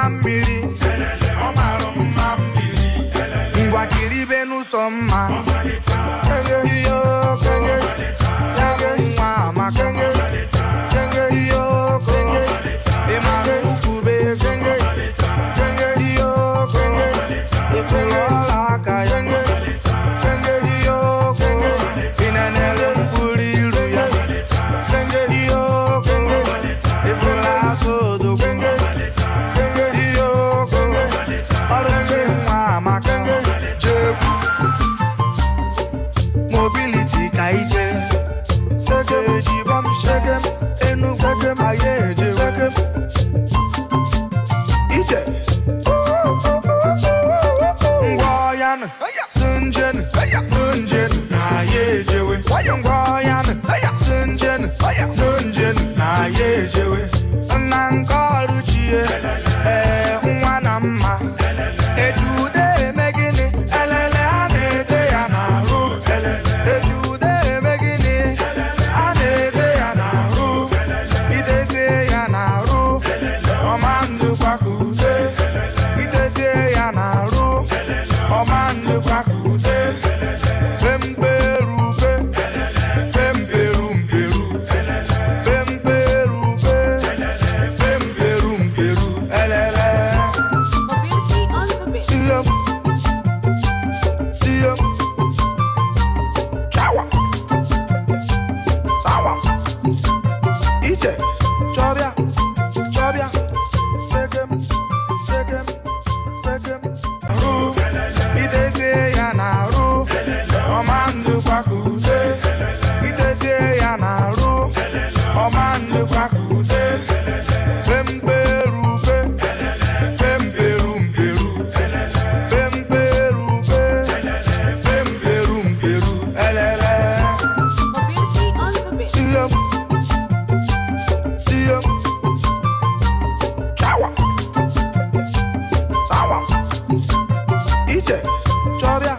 mmiri ọ mara mma mmiri ngwa kiri ibe n'ụsọ mma kenge iyo kenge kenge nwa amaka kenge iyo kenge ịmara ukube kenge kenge iyo kenge efere ọla aka kenge kenge iyo kenge ịnenere mkpụrụ iru ya kenge iyo kenge efere asodo kenge kenge iyo kenge ọrụ kenge nwa amaka kenge jekwu mobility ka ije seke ji bọm seke enu seke ma ye eje seke ije ngwa ọyanụ sunjenu nunjenu na ye ejewe ngwa ọyanụ sunjenu nunjenu na ye ejewe nna nke ọrụ chie nwa na mma ejude eme gịnị elele a na-ede ya n'arụ ejude eme gịnị a na-ede ya n'arụ idezie ya n'arụ ọma ndụ kwakude idezie ya n'arụ ọma ndụ kwakude pemperube pemperumperu pemperube pemperumperu elele Mobility on the bit. Diyo Diyo Chawa Sawa Ije Chobia Chobia Segem Segem Segem Ru Ideze ya na ru Omandu kwakude Ideze ya na ru Omandu kwakude Pemperube Pemperumperu Pemperube Pemperumperu elele Mobility on the bit. Diyo Diyo Chawa Sawa Ije Chobia